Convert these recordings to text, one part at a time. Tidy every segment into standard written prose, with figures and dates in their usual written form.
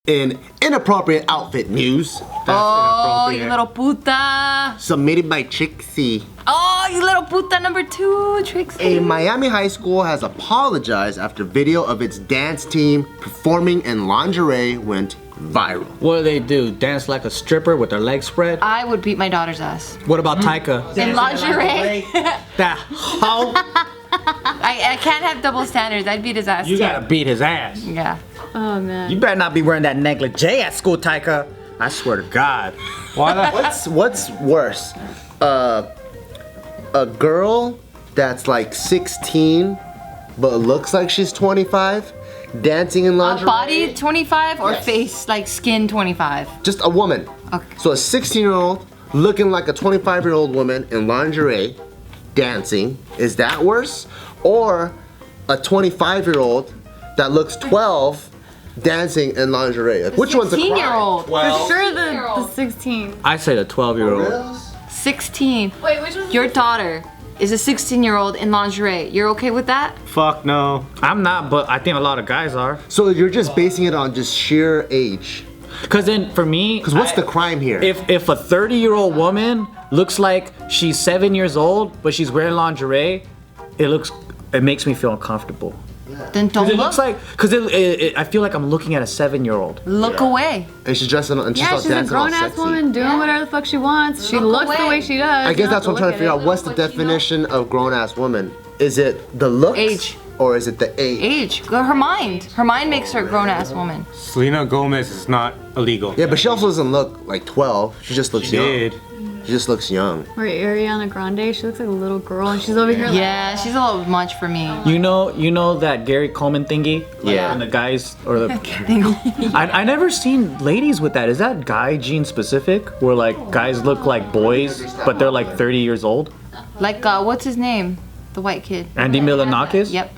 In inappropriate outfit news. Oh, you little puta. Submitted by Trixie. Oh, you little puta number 2, Trixie. A Miami high school has apologized after video of its dance team performing in lingerie went viral. What do they do? Dance like a stripper with their legs spread? I would beat my daughter's ass. What about Taika? In lingerie? That hoe. I can't have double standards. I'd beat his ass You too. gotta beat his ass. Yeah. Oh man. You better not be wearing that negligee at school, Taika. I swear to God. What's worse? A girl that's like 16 but looks like she's 25 dancing in lingerie. Body 25 or Yes. face like skin 25? Just a woman. Okay. So a 16-year-old looking like a 25-year-old woman in lingerie dancing, is that worse? Or a 25-year-old that looks 12 dancing in lingerie? Like, which one's a crime? 16-year-old. For sure the 16. I say the 12-year-old. 16. Wait, which was Your daughter is a 16-year-old in lingerie. You're okay with that? Fuck no. I'm not, but I think a lot of guys are. So you're just basing it on just sheer age. Cause then for me, Because what's the crime here? if a 30-year-old woman looks like she's 7 years old, but she's wearing lingerie, it makes me feel uncomfortable. Then don't It look. looks like, cause I feel like I'm looking at a 7-year-old. Look away. And she's dressing and she's yeah, all she's a dancing all grown ass sexy. woman doing whatever the fuck she wants. She Look looks the away. way she does. I You guess don't that's what I'm trying have to figure look out. What's the at it. definition of grown-ass woman? Is it the looks? Age. Or is it the age? Age. Her mind. Her mind makes her a grown-ass woman. Selena Gomez is not illegal. Yeah, but she also doesn't look like 12. She just looks She young. did. She just looks young. Or Ariana Grande, she looks like a little girl and she's over here like, Yeah, she's a little much for me. You know that Gary Coleman thingy? Like, Yeah. And the guys or the I never seen ladies with that. Is that guy gene specific? Where like guys look like boys, but they're like 30 years old? Like, what's his name? The white kid. Andy Milonakis? Yep.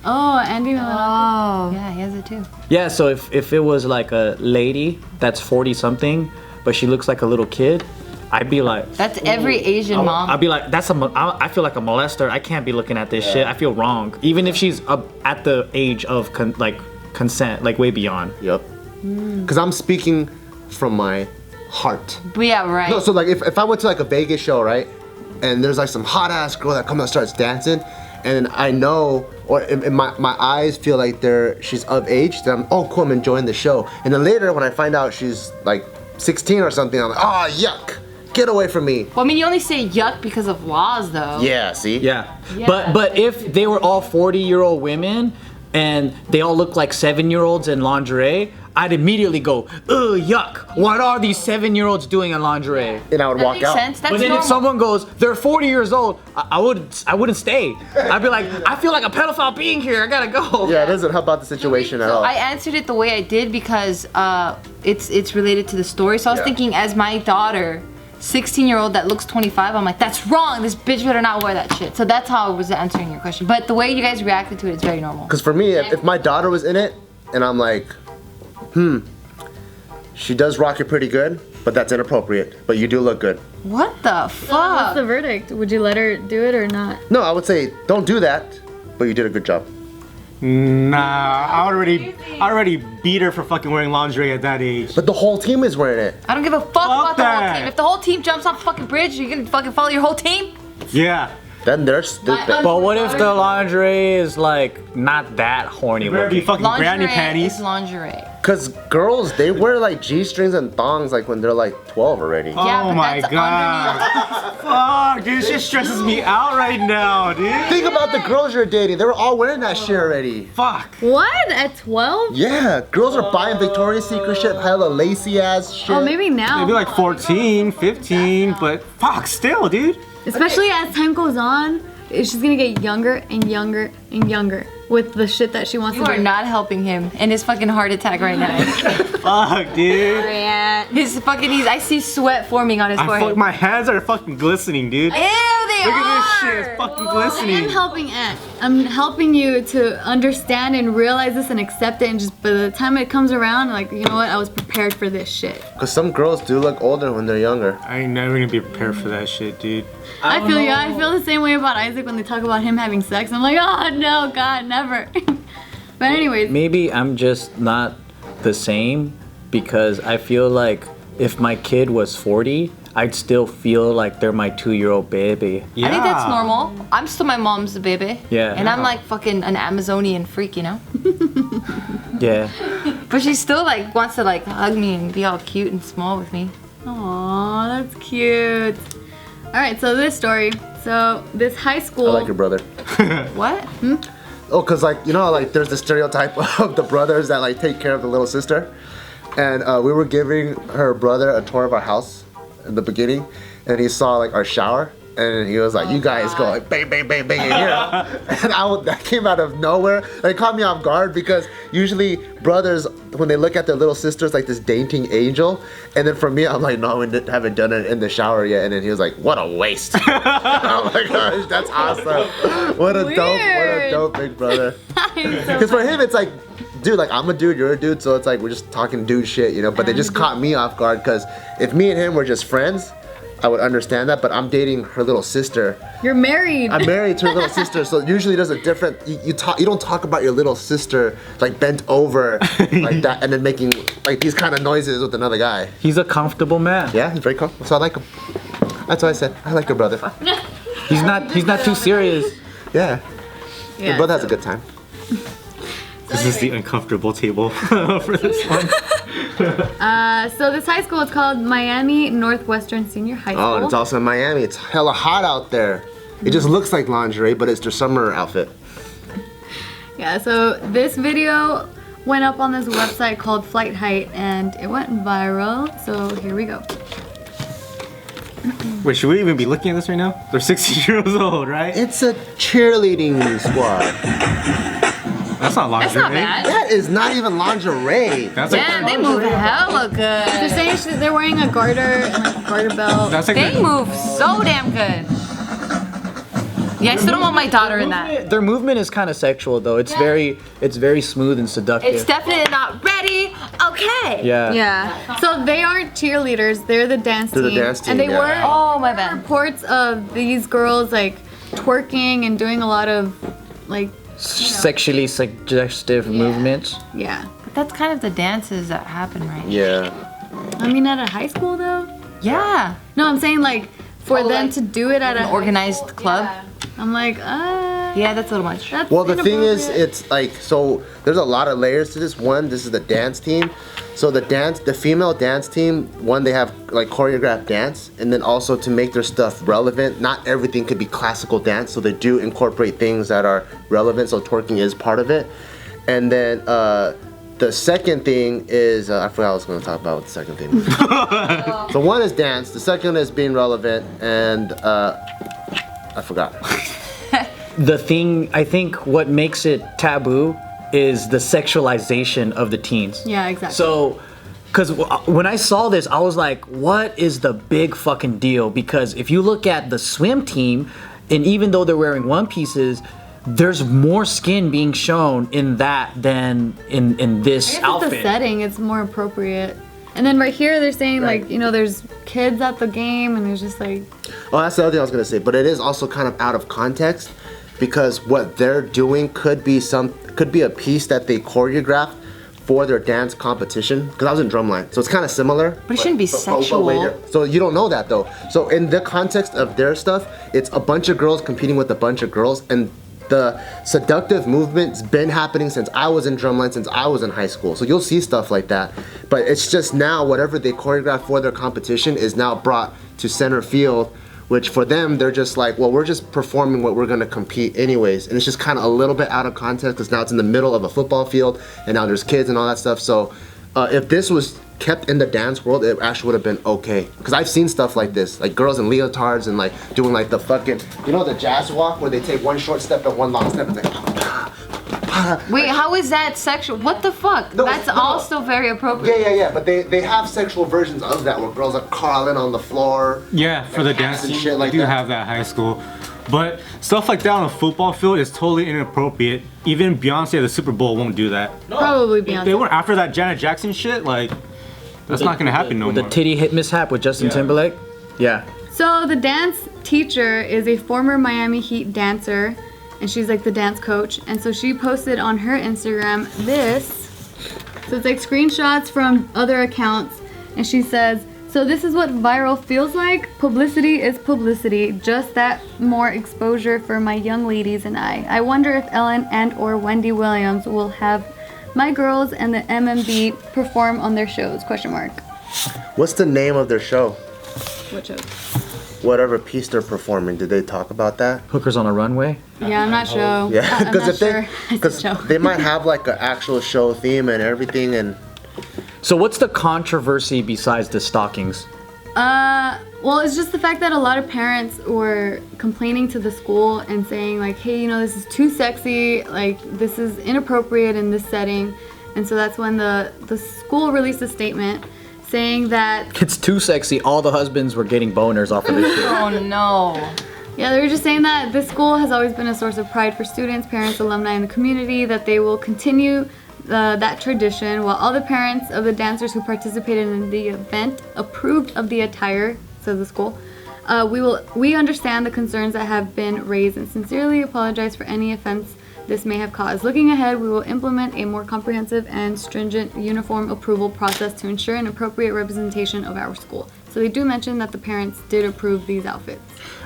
oh, Andy Milano. Oh. Yeah, he has it too. Yeah, so if it was like a lady that's 40 something, but she looks like a little kid, I'd be like, That's every Asian mom. I'd be like, I feel like a molester. I can't be looking at this shit. I feel wrong. Even if she's at the age of consent, like way beyond. Yep. Because I'm speaking from my heart. But yeah, right. No, so like if I went to like a Vegas show, right? And there's like some hot ass girl that comes out and starts dancing, and I know, or in my eyes feel like she's of age, then cool, I'm enjoying the show. And then later when I find out she's like 16 or something, I'm like, oh yuck, get away from me. Well, I mean, you only say yuck because of laws, though. Yeah, see? Yeah. But if they were all 40-year-old women and they all look like 7-year-olds in lingerie, I'd immediately go, ugh, yuck. What are these 7-year-olds doing in lingerie? And I would That walk makes out. sense. That's But then normal. if someone goes, they're 40 years old, I wouldn't stay. I'd be like, I feel like a pedophile being here. I gotta go. Yeah, it doesn't help out the situation at all. I answered it the way I did because it's related to the story. So I was Yeah. thinking, as my daughter, 16-year-old that looks 25, I'm like, that's wrong. This bitch better not wear that shit. So that's how I was answering your question. But the way you guys reacted to it is very normal. Because for me, if my daughter was in it, and I'm like, she does rock it pretty good, but that's inappropriate. But you do look good. What the What's fuck? the verdict? Would you let her do it or not? No, I would say don't do that, but you did a good job. Nah, I already beat her for fucking wearing lingerie at that age. But the whole team is wearing it. I don't give a fuck about the whole that. team. If the whole team jumps off the fucking bridge, you're gonna fucking follow your whole team? Yeah. Then they're stupid. But what if the lingerie is like not that horny You better be looking? fucking granny Lingerie panties. is lingerie. Because girls, they wear like G-strings and thongs like when they're like 12 already. Yeah, Oh but my that's god. Fuck, dude, this shit stresses me out right now, dude. Think about the girls you're dating. They were all wearing that shit already. Fuck. What? At 12? Yeah, girls are buying Victoria's Secret shit, hella lacy ass shit. Oh, maybe now. Maybe like 14, 15, but fuck, still, dude. Especially as time goes on, she's gonna get younger and younger and younger with the shit that she wants You to are do. not helping him in his fucking heart attack right now. Fuck, dude. His fucking knees, I see sweat forming on his forehead. My hands are fucking glistening, dude. Ew, they Look are! at this shit, it's fucking I'm glistening. helping Aunt. I'm helping you to understand and realize this and accept it, and just by the time it comes around, like, you know what, I was prepared for this shit. Because some girls do look older when they're younger. I ain't never gonna be prepared for that shit, dude. I feel you. I feel the same way about Isaac when they talk about him having sex. I'm like, oh no, God, never. But anyways, Maybe I'm just not the same because I feel like if my kid was 40, I'd still feel like they're my 2-year-old baby. I think that's normal. I'm still my mom's baby. Yeah. And I'm like fucking an Amazonian freak, you know? Yeah. But she still like wants to like hug me and be all cute and small with me. Aw, that's cute. All right, so this story. So this high school. I like your brother. What? Oh, cause like you know, like there's the stereotype of the brothers that like take care of the little sister, and we were giving her brother a tour of our house in the beginning, and he saw like our shower, and he was like, "You guys go like bang bang bang bang in here," and that came out of nowhere. Like, it caught me off guard because usually brothers, when they look at their little sisters like this dainty angel, and then for me, I'm like, "No, we haven't done it in the shower yet," and then he was like, "What a waste!" Oh my gosh, that's awesome! What a dope big brother. Because for him, it's like, dude, like I'm a dude, you're a dude, so it's like we're just talking dude shit, you know. But they just caught me off guard because if me and him were just friends, I would understand that. But I'm dating her little sister. You're married. I'm married to her little sister, so usually there's a different. You don't talk about your little sister like bent over like that, and then making like these kind of noises with another guy. He's a comfortable man. Yeah, he's very comfortable. So I like him. That's what I said. I like your brother. He's not too serious. Yeah. Yeah, Your brother has a good time. This is the uncomfortable table for this one. So this high school is called Miami Northwestern Senior High School. Oh, and it's also in Miami. It's hella hot out there. It just looks like lingerie, but it's their summer outfit. Yeah, so this video went up on this website called Flight Height and it went viral. So here we go. Wait, should we even be looking at this right now? They're 16 years old, right? It's a cheerleading squad. That's not lingerie. That's not bad. That is not even lingerie. That's like Damn, they move hella They're good. saying they're wearing a garter and like a garter belt. that's like They move so damn good. Yeah, I still don't want my daughter in that. Their movement is kind of sexual though. It's very smooth and seductive. It's definitely not ready. Okay. Yeah. Yeah. So they aren't cheerleaders. They're the dance They're the team. dance team, And they yeah. were Oh my bad. reports of these girls like twerking and doing a lot of like Sexually suggestive movements. yeah. But that's kind of the dances that happen, right? Yeah. I mean at a high school though? Yeah. No, I'm saying like for them like to do it at An a organized club. Yeah. I'm like, Yeah, that's a little much. that's Well, the thing is, inappropriate. it's like, so there's a lot of layers to this. One, this is the dance team. So the female dance team, one, they have like choreographed dance, and then also to make their stuff relevant, not everything could be classical dance, so they do incorporate things that are relevant, so twerking is part of it. And then the second thing is, I forgot what I was going to talk about with the second thing. So one is dance, the second is being relevant, and I forgot. The thing, I think what makes it taboo is the sexualization of the teens. Yeah, exactly. So, because when I saw this, I was like, what is the big fucking deal? Because if you look at the swim team, and even though they're wearing one pieces, there's more skin being shown in that than in this I guess outfit. it's the setting, it's more appropriate. And then right here they're saying Right. like, you know, there's kids at the game and there's just like Oh, that's the other thing I was gonna say, but it is also kind of out of context because what they're doing could be a piece that they choreographed for their dance competition. Because I was in drumline, so it's kind of similar. But it shouldn't be sexual. So you don't know that though. So in the context of their stuff, it's a bunch of girls competing with a bunch of girls, and the seductive movement's been happening since I was in drumline, since I was in high school. So you'll see stuff like that. But it's just now whatever they choreographed for their competition is now brought to center field, which for them, they're just like, well, we're just performing what we're gonna compete anyways. And it's just kind of a little bit out of context because now it's in the middle of a football field and now there's kids and all that stuff. So if this was kept in the dance world, it actually would have been okay. Because I've seen stuff like this, like girls in leotards and like doing like the fucking, you know the jazz walk where they take one short step and one long step and it's like, Wait, how is that sexual? What the fuck? No, That's no. all still very appropriate. yeah, but they have sexual versions of that where girls are crawling on the floor. Yeah, for the dance and team, shit like we do that. have that at high school. But stuff like that on a football field is totally inappropriate. Even Beyonce at the Super Bowl won't do that. probably They Beyonce. weren't after that Janet Jackson shit. Like, that's not gonna happen no The more. titty hit mishap with Justin Timberlake. Yeah. So the dance teacher is a former Miami Heat dancer and she's like the dance coach. And so she posted on her Instagram this. So it's like screenshots from other accounts, and she says, "So this is what viral feels like. Publicity is publicity. Just that more exposure for my young ladies and I. I wonder if Ellen and or Wendy Williams will have my girls and the MMB perform on their shows? Question mark. What's the name of their show? What shows? Whatever piece they're performing. Did they talk about that? Hookers on a runway. Yeah, I'm not sure. Yeah, I'm because not if they, sure. It's a because show. they might have like an actual show theme and everything, and So what's the controversy besides the stockings? Well, it's just the fact that a lot of parents were complaining to the school and saying like, hey, you know, this is too sexy, like this is inappropriate in this setting. And so that's when the school released a statement saying that, It's too sexy. All the husbands were getting boners off of this shit. Oh no. yeah, they were just saying that this school has always been a source of pride for students, parents, alumni, and the community, that they will continue that tradition, while all the parents of the dancers who participated in the event approved of the attire, says the school. We understand the concerns that have been raised and sincerely apologize for any offense this may have caused. Looking ahead, we will implement a more comprehensive and stringent uniform approval process to ensure an appropriate representation of our school. So they do mention that the parents did approve these outfits.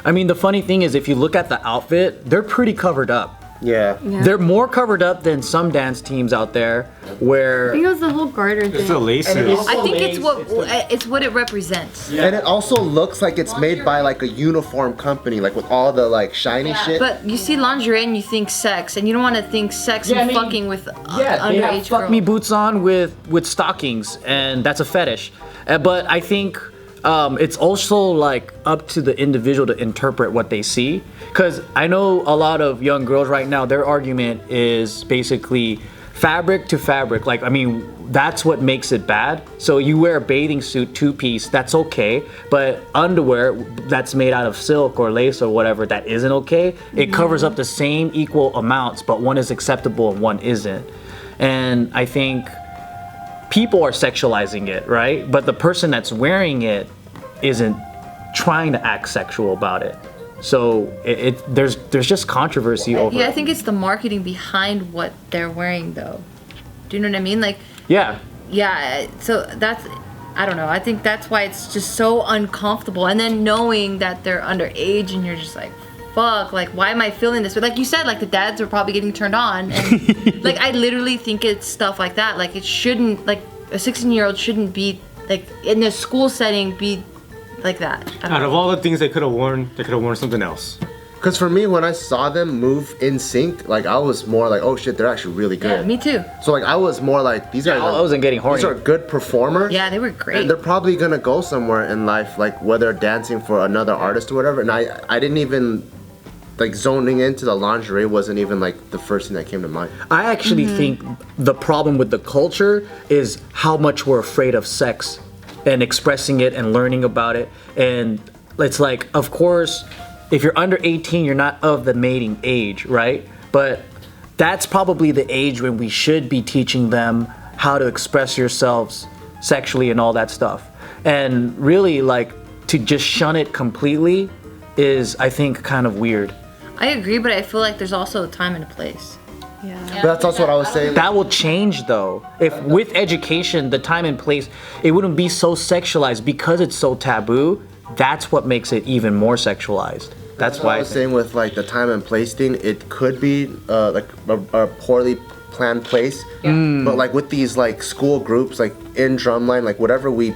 I mean, the funny thing is, if you look at the outfit, they're pretty covered up. yeah. They're more covered up than some dance teams out there I where think it was the whole garter thing. It's the laces. I think it's what it represents. And it also looks like it's made by like a uniform company, like with all the like shiny shit. But you see lingerie and you think sex, and you don't want to think sex Yeah, I and mean, fucking with they have underage fuck girl. me boots on with stockings, and that's a fetish. But I think it's also like up to the individual to interpret what they see. Because I know a lot of young girls right now, their argument is basically fabric to fabric. Like, I mean, that's what makes it bad. So you wear a bathing suit, two-piece, that's okay. But underwear that's made out of silk or lace or whatever, that isn't okay. It covers up the same equal amounts, but one is acceptable and one isn't. And I think people are sexualizing it, right? But the person that's wearing it isn't trying to act sexual about it. So there's just controversy over Yeah, I it. think it's the marketing behind what they're wearing, though. Do you know what I mean? Like, Yeah. yeah. So that's, I don't know. I think that's why it's just so uncomfortable. And then knowing that they're underage, and you're just like, fuck. Like, why am I feeling this? But like you said, like the dads are probably getting turned on, and like I literally think it's stuff like that. Like it shouldn't, like a 16-year-old shouldn't be like in a school setting be like that. I don't Out know. of all the things they could have worn something else. Because for me, when I saw them move in sync, like I was more like, oh shit, they're actually really good. Yeah, me too. So like I was more like, these guys I wasn't getting horny. These are good performers. Yeah, they were great. And they're probably gonna go somewhere in life, like whether dancing for another artist or whatever. And I didn't even, like zoning into the lingerie wasn't even like the first thing that came to mind. I actually think the problem with the culture is how much we're afraid of sex and expressing it and learning about it. And it's like, of course, if you're under 18, you're not of the mating age, right? But that's probably the age when we should be teaching them how to express yourselves sexually and all that stuff. And really, like, to just shun it completely is, I think, kind of weird. I agree, but I feel like there's also a time and a place. But that's also what I was saying. That will change though. If with education, the time and place, it wouldn't be so sexualized because it's so taboo. That's what makes it even more sexualized. That's What why I I was think. saying with like the time and place thing, it could be like a poorly planned place. But like with these like school groups, like in drumline, like whatever we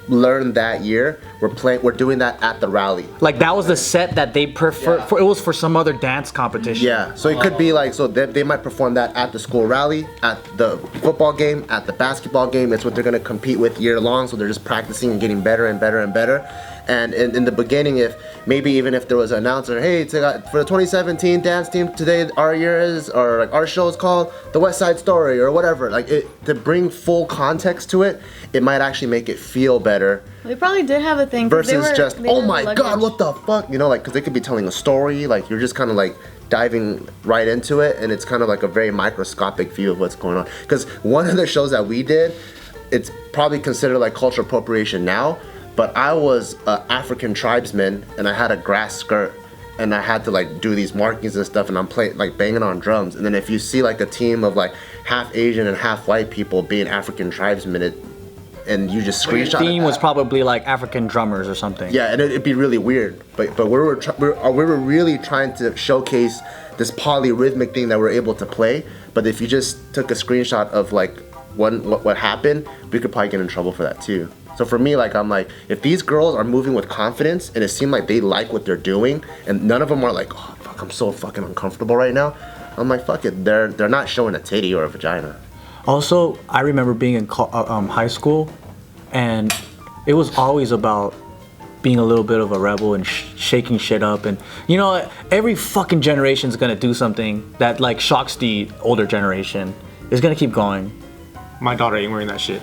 learned that year, we're doing that at the rally. Like that was the set that they prefer. Yeah. For, it was for some other dance competition. Yeah, so it could be like, so they might perform that at the school rally, at the football game, at the basketball game. It's what they're gonna compete with year long, so they're just practicing and getting better and better and better. And in the beginning, if maybe even if there was an announcer, hey, for the 2017 dance team today, our year is, or like our show is called The West Side Story or whatever, like to bring full context to it, it might actually make it feel better. They probably did have a thing. 'cause Versus just, they oh were my luggage. god, what the fuck? You know, like, because they could be telling a story, like, you're just kind of like diving right into it, and it's kind of like a very microscopic view of what's going on. Because one of the shows that we did, it's probably considered like cultural appropriation now, but I was an African tribesman, and I had a grass skirt, and I had to like do these markings and stuff, and I'm playing, like banging on drums. And then if you see like a team of like half Asian and half white people being African tribesmen, and you just screenshot Theme it. was probably like African drummers or something. Yeah, and it'd be really weird. But we were really trying to showcase this polyrhythmic thing that we're able to play. But if you just took a screenshot of like what happened, we could probably get in trouble for that too. So for me, like, I'm like, if these girls are moving with confidence and it seemed like they like what they're doing, and none of them are like, oh fuck, I'm so fucking uncomfortable right now. I'm like, fuck it, they're not showing a titty or a vagina. Also, I remember being in high school, and it was always about being a little bit of a rebel and shaking shit up. And you know, every fucking generation's gonna do something that like shocks the older generation. It's gonna keep going. My daughter ain't wearing that shit.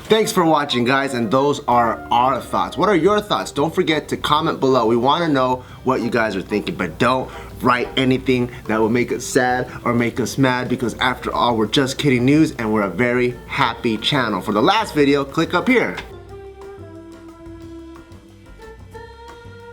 Thanks for watching, guys, and those are our thoughts. What are your thoughts? Don't forget to comment below. We want to know what you guys are thinking, but don't write anything that will make us sad or make us mad, because after all, we're Just Kidding News and we're a very happy channel. For the last video, click up here.